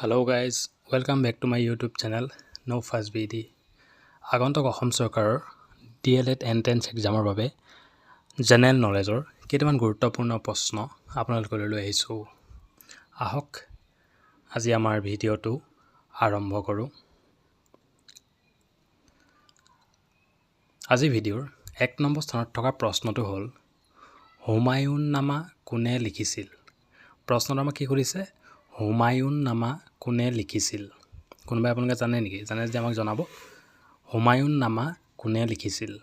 Hello guys, welcome back to my YouTube channel No Fast BD. আগন্তুক অসম চৰকাৰৰ DLED entrance এক্সামৰ বাবে general নলেজৰ কেইটামান গুৰুত্বপূৰ্ণ প্ৰশ্ন আপোনালোকলৈ লৈ আহিছোঁ। আহক আজি আমাৰ ভিডিঅ'টো আৰম্ভ কৰোঁ। আজি ভিডিঅ'ৰ 1 নম্বৰ স্থানত থকা প্ৰশ্নটো হ'ল হুমায়ুন নামা কোনে লিখিছিল? প্ৰশ্নটো আমাক কি কৰিছে? হুমায়ুন নামা কোনে লিখিছিল? কোনোবাই আপোনালোকে জানে নেকি? জানে যদি আমাক জনাব। হুমায়ুন নামা কোনে লিখিছিল?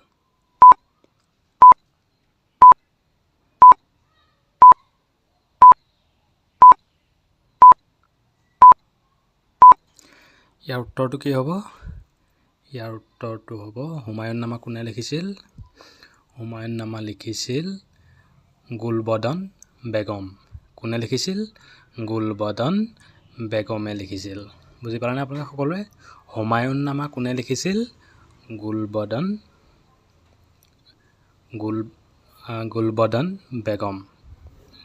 ইয়াৰ উত্তৰটো কি হ'ব? ইয়াৰ উত্তৰটো হ'ব হুমায়ুন নামা কোনে লিখিছিল? হুমায়ুন নামা লিখিছিল গুলবদন বেগম। কোনে লিখিছিল? গুলবদন বেগমে লিখিছিল। বুজি পালেনে আপোনালোকে সকলোৱে? হুমায়ুন নামা কোনে লিখিছিল? গুলবদন বেগম।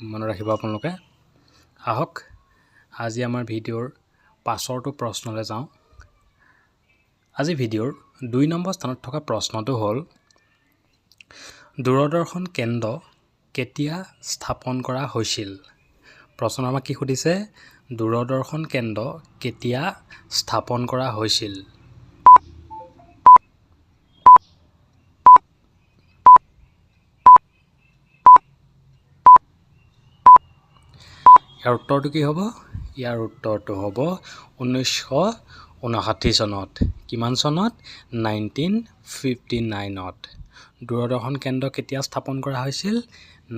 মনত ৰাখিব আপোনালোকে। আহক আজি আমাৰ ভিডিঅ'ৰ পাছৰটো প্ৰশ্নলৈ যাওঁ। আজি ভিডিঅ'ৰ 2 নম্বৰ স্থানত থকা প্ৰশ্নটো হ'ল দূৰদৰ্শন কেন্দ্ৰ কেতিয়া স্থাপন কৰা হৈছিল? প্ৰশ্ন আমাক কি সুধিছে? দূৰদৰ্শন কেন্দ্ৰ কেতিয়া স্থাপন কৰা হৈছিল? ইয়াৰ উত্তৰটো কি হ'ব? ইয়াৰ উত্তৰটো হ'ব 1959 চনত। কিমান চনত? 1959ত। দূৰদৰ্শন কেন্দ্ৰ কেতিয়া স্থাপন কৰা হৈছিল?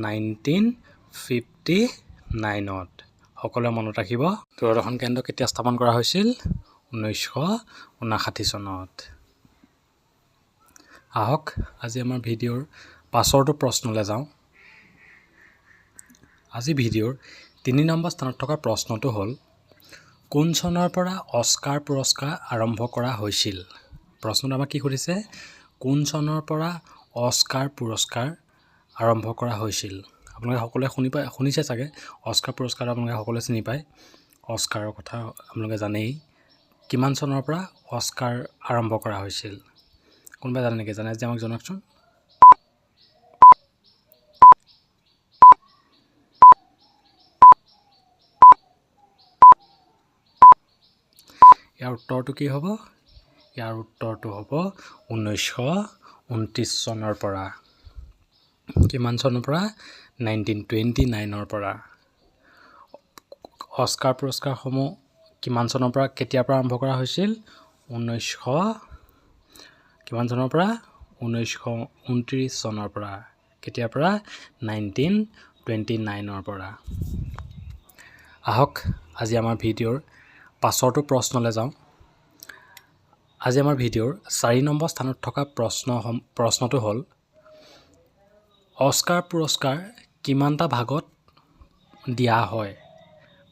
1959ত। সকলোৱে মনত ৰাখিব। দূৰদৰ্শন কেন্দ্ৰ কেতিয়া স্থাপন কৰা হৈছিল? 1959 চনত। আহক আজি আমাৰ ভিডিঅ'ৰ পাছৰটো প্ৰশ্নলৈ যাওঁ। আজি ভিডিঅ'ৰ 3 নম্বৰ স্থানত থকা প্ৰশ্নটো হ'ল কোন চনৰ পৰা অস্কাৰ পুৰস্কাৰ আৰম্ভ কৰা হৈছিল? প্ৰশ্নটো আমাক কি সুধিছে? কোন চনৰ পৰা অস্কাৰ পুৰস্কাৰ আৰম্ভ কৰা হৈছিল? আপোনালোকে সকলোৱে শুনিছে চাগে। অস্কাৰ পুৰস্কাৰ আপোনালোকে সকলোৱে চিনি পায়। অস্কাৰৰ কথা আপোনালোকে জানেই। কিমান চনৰ পৰা অস্কাৰ আৰম্ভ কৰা হৈছিল? কোনোবাই জানে নেকি? জানে যদি আমাক জনাওকচোন। ইয়াৰ উত্তৰটো কি হ'ব? ইয়াৰ উত্তৰটো হ'ব 1929 চনৰ পৰা। কিমান চনৰ পৰা? 1929ৰ পৰা। অস্কাৰ পুৰস্কাৰসমূহ কিমান চনৰ পৰা কেতিয়াৰ পৰা আৰম্ভ কৰা হৈছিল? কিমান চনৰ পৰা? 1929 চনৰ পৰা। কেতিয়াৰ পৰা? 1929ৰ পৰা। আহক আজি আমাৰ ভিডিঅ'ৰ পাছৰটো প্ৰশ্নলৈ যাওঁ। আজি আমাৰ ভিডিঅ'ৰ 4 নম্বৰ স্থানত থকা প্ৰশ্নটো হ'ল অস্কাৰ পুৰস্কাৰ কিমানটা ভাগত দিয়া হয়?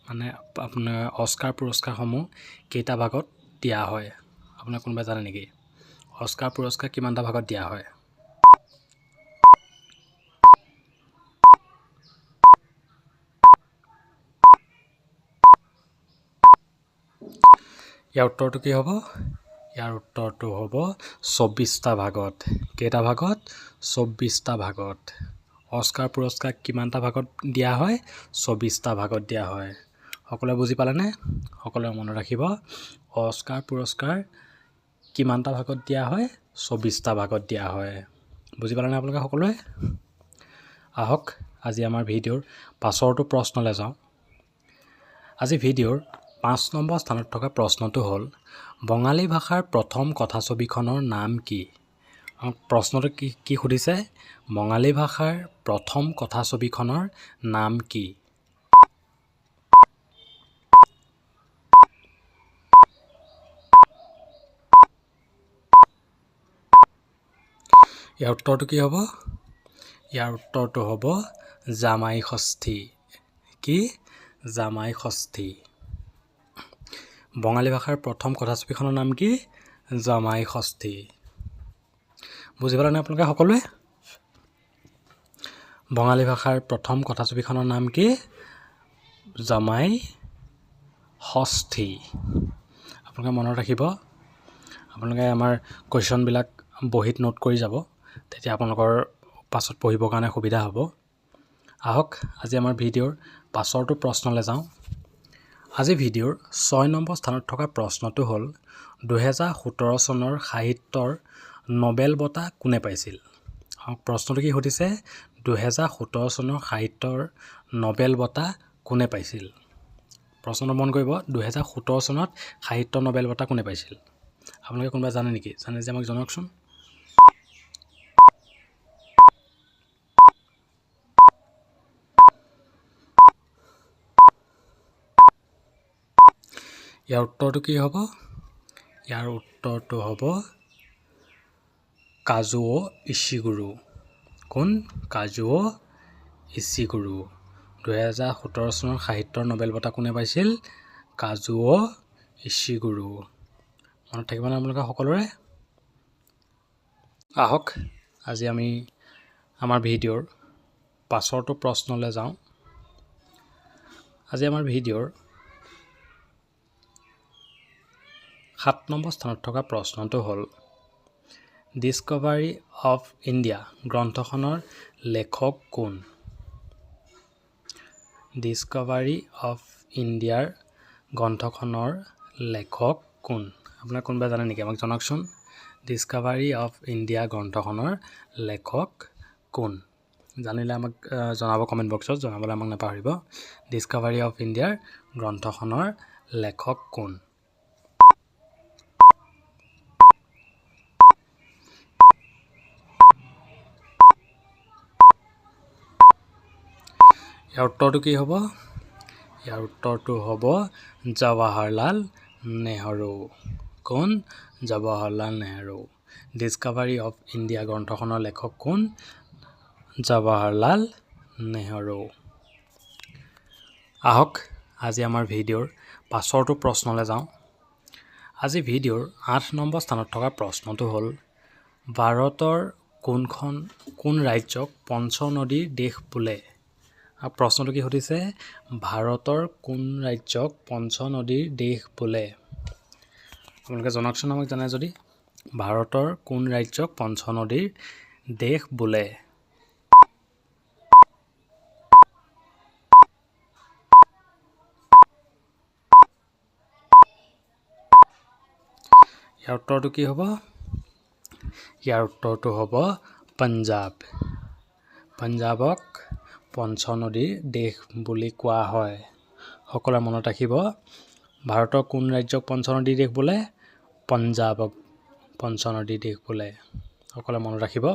মানে আপোনাৰ অস্কাৰ পুৰস্কাৰসমূহ কেইটা ভাগত দিয়া হয়? আপোনাৰ কোনোবাই জানে নেকি? অস্কাৰ পুৰস্কাৰ কিমানটা ভাগত দিয়া হয়? ইয়াৰ উত্তৰটো কি হ'ব? ইয়াৰ উত্তৰটো হ'ব 24টা ভাগত। কেইটা ভাগত? 24টা ভাগত। অস্কাৰ পুৰস্কাৰ কিমানটা ভাগত দিয়া হয়? 24টা ভাগত দিয়া হয়। সকলোৱে বুজি পালেনে? সকলোৱে মনত ৰাখিব। অস্কাৰ পুৰস্কাৰ কিমানটা ভাগত দিয়া হয়? 24টা ভাগত দিয়া হয়। বুজি পালেনে আপোনালোকে সকলোৱে? আহক আজি আমাৰ ভিডিঅ'ৰ পাছৰটো প্ৰশ্নলৈ যাওঁ। আজি ভিডিঅ'ৰ 5 নম্বৰ স্থানত থকা প্ৰশ্নটো হ'ল বঙালী ভাষাৰ প্ৰথম কথাছবিখনৰ নাম কি? প্ৰশ্নটো কি সুধিছে? বঙালী ভাষাৰ প্ৰথম কথাছবিখনৰ নাম কি? ইয়াৰ উত্তৰটো কি হ'ব? ইয়াৰ উত্তৰটো হ'ব জামাই ষষ্ঠী। কি? জামাই ষষ্ঠী। বঙালী ভাষাৰ প্ৰথম কথাছবিখনৰ নাম কি? জামাই ষষ্ঠী। বুজি পালেনে আপোনালোকে সকলোৱে? বঙালী ভাষাৰ প্ৰথম কথাছবিখনৰ নাম কি? জামাই ষষ্ঠী। আপোনালোকে মনত ৰাখিব, আপোনালোকে আমাৰ কুৱেশ্যনবিলাক বহীত নোট কৰি যাব, তেতিয়া আপোনালোকৰ পাছত পঢ়িবৰ কাৰণে সুবিধা হ'ব। আহক আজি আমাৰ ভিডিঅ'ৰ পাছৰটো প্ৰশ্নলৈ যাওঁ। আজি ভিডিঅ'ৰ 6 নম্বৰ স্থানত থকা প্ৰশ্নটো হ'ল 2017 চনৰ সাহিত্যৰ নবেল বঁটা কোনে পাইছিল? প্ৰশ্নটো কি সুধিছে? 2017 চনৰ সাহিত্যৰ নবেল বঁটা কোনে পাইছিল? প্ৰশ্নটো মন কৰিব, 2017 চনত সাহিত্য নবেল বঁটা কোনে পাইছিল? আপোনালোকে কোনোবা জানে নেকি? জানে যে আমাক জনাওকচোন। ইয়াৰ উত্তৰটো কি হ'ব? ইয়াৰ উত্তৰটো হ'ব কাজুঅ' ইচিগুৰো। কোন? কাজুঅ' ইচিগুৰো। 2017 চনৰ সাহিত্যৰ নবেল বঁটা কোনে পাইছিল? কাজুঅ' ইচিগুৰো। মনত থাকিবনে আপোনালোকে সকলোৰে? আহক আজি আমি আমাৰ ভিডিঅ'ৰ পাছৰটো প্ৰশ্নলৈ যাওঁ। আজি আমাৰ ভিডিঅ'ৰ 7 নম্বৰ স্থানত থকা প্ৰশ্নটো হ'ল ডিস্কভাৰী অফ ইণ্ডিয়া গ্ৰন্থখনৰ লেখক কোন? ডিস্কভাৰী অফ ইণ্ডিয়াৰ গ্ৰন্থখনৰ লেখক কোন? আপোনাক কোনোবা জানে নেকি? আমাক জনাওকচোন। ডিস্কভাৰী অফ ইণ্ডিয়া গ্ৰন্থখনৰ লেখক কোন? জানিলে আমাক জনাব কমেণ্ট বক্সত, জনাবলৈ আমাক নাপাহৰিব। ডিস্কভাৰী অফ ইণ্ডিয়াৰ গ্ৰন্থখনৰ লেখক কোন? ইয়াৰ উত্তৰটো কি হ'ব? ইয়াৰ উত্তৰটো হ'ব জৱাহৰলাল নেহৰু। কোন? Jawaharlal Nehru. Discovery of India গ্ৰন্থখনৰ লেখক কোন? জৱাহৰলাল নেহৰু। আহক আজি আমাৰ ভিডিঅ'ৰ পাছৰটো প্ৰশ্নলৈ যাওঁ। আজি ভিডিঅ'ৰ 8 নম্বৰ স্থানত থকা প্ৰশ্নটো হ'ল ভাৰতৰ কোন ৰাজ্যক পঞ্চনদীৰ দেশ বোলে? প্ৰশ্নটো কি সুধিছে? ভাৰতৰ কোন ৰাজ্যক পঞ্চনদীৰ দেশ বোলে? আপোনালোকে জনাওকচোন আমাক জানে যদি। ভাৰতৰ কোন ৰাজ্যক পঞ্চনদীৰ দেশ বোলে? ইয়াৰ উত্তৰটো কি হ'ব? ইয়াৰ উত্তৰটো হ'ব পঞ্জাৱ। পঞ্জাৱক পঞ্চনদীৰ দেশ বুলি কোৱা হয়। সকলোৱে মনত ৰাখিব, ভাৰতৰ কোন ৰাজ্যক পঞ্চনদীৰ দেশ বোলে? পঞ্জাৱক পঞ্চনদীৰ দেশ বোলে। সকলোৱে মনত ৰাখিব।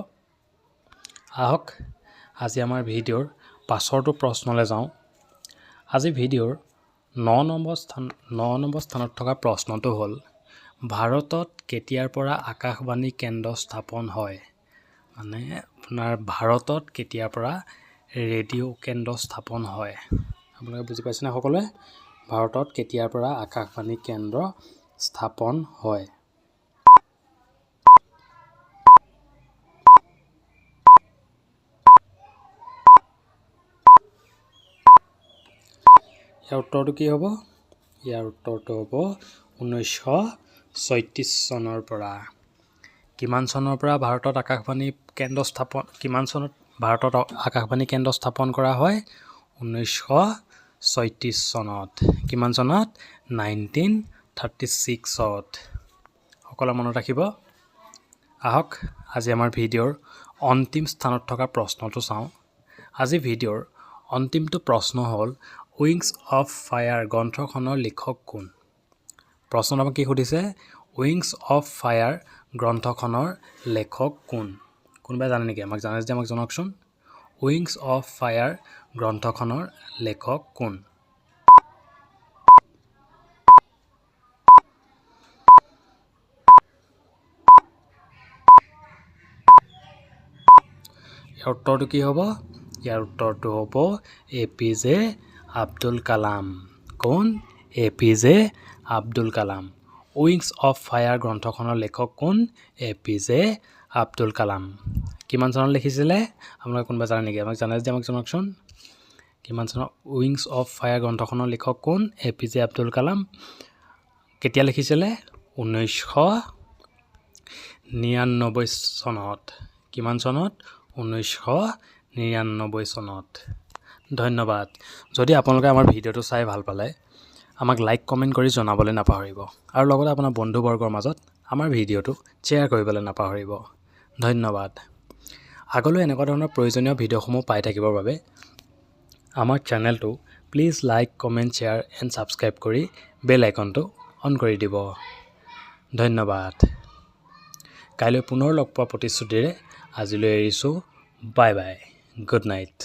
আহক আজি আমাৰ ভিডিঅ'ৰ পাছৰটো প্ৰশ্নলৈ যাওঁ। আজি ভিডিঅ'ৰ 9 নম্বৰ স্থানত থকা প্ৰশ্নটো হ'ল ভাৰতত কেতিয়াৰ পৰা আকাশবাণী কেন্দ্ৰ স্থাপন হয়? মানে আপোনাৰ ভাৰতত কেতিয়াৰ পৰা ৰেডিঅ' কেন্দ্ৰ স্থাপন হয়? আপোনালোকে বুজি পাইছেনে সকলোৱে? ভাৰতত কেতিয়াৰ পৰা আকাশবাণী কেন্দ্ৰ স্থাপন হয়? ইয়াৰ উত্তৰটো কি হ'ব? ইয়াৰ উত্তৰটো হ'ব 1936 চনৰ পৰা। কিমান চনৰ পৰা ভাৰতত আকাশবাণী কেন্দ্ৰ স্থাপন কৰা হয়? 1936 চনত। কিমান চনত? 1936ত। সকলোৱে মনত ৰাখিব। আহক আজি আমাৰ ভিডিঅ'ৰ অন্তিম স্থানত থকা প্ৰশ্নটো চাওঁ। আজি ভিডিঅ'ৰ অন্তিমটো প্ৰশ্ন হ'ল উইংছ অফ ফায়াৰ গ্ৰন্থখনৰ লিখক কোন? প্ৰশ্নটো আমাক কি সুধিছে? উইংছ অফ ফায়াৰ গ্ৰন্থখনৰ লেখক কোন? কোনোবাই জানে নেকি? আমাক জানে যদি আমাক জনাওকচোন। উইংছ অফ ফায়াৰ গ্ৰন্থখনৰ লেখক কোন? ইয়াৰ উত্তৰটো কি হ'ব? ইয়াৰ উত্তৰটো হ'ব APJ আব্দুল কালাম। কোন? APJ Abdul Kalam. Wings of fire গ্ৰন্থখনৰ লেখক কোন? APJ আব্দুল কালাম। কিমান চনত লিখিছিলে? আপোনালোকে কোনোবা জানে নেকি? আমাক জানে যদি আমাক জনাওকচোন। কিমান চনত উইংছ অফ ফায়াৰ গ্ৰন্থখনৰ লিখক কোন APJ আব্দুল কালাম কেতিয়া লিখিছিলে 1999 চনত কিমান চনত 1999 চনত ধন্যবাদ যদি আপোনালোকে আমাৰ ভিডিঅ'টো চাই ভাল পালে আমাক লাইক কমেণ্ট কৰি জনাবলৈ নাপাহৰিব আৰু লগতে আপোনাৰ বন্ধুবৰ্গৰ মাজত আমাৰ ভিডিঅ'টো শ্বেয়াৰ কৰিবলৈ নাপাহৰিব ধন্যবাদ আগলৈ এনেকুৱা ধৰণৰ প্ৰয়োজনীয় ভিডিঅ'সমূহ পাই থাকিবৰ বাবে আমাৰ চেনেলটো please like comment share and subscribe কৰি বেল আইকনটো অন কৰি দিব ধন্যবাদ কাইলৈ পুনৰ লগ পোৱা প্ৰতিশ্ৰুতিৰে আজিলৈ এৰিছোঁ বাই বাই গুড নাইট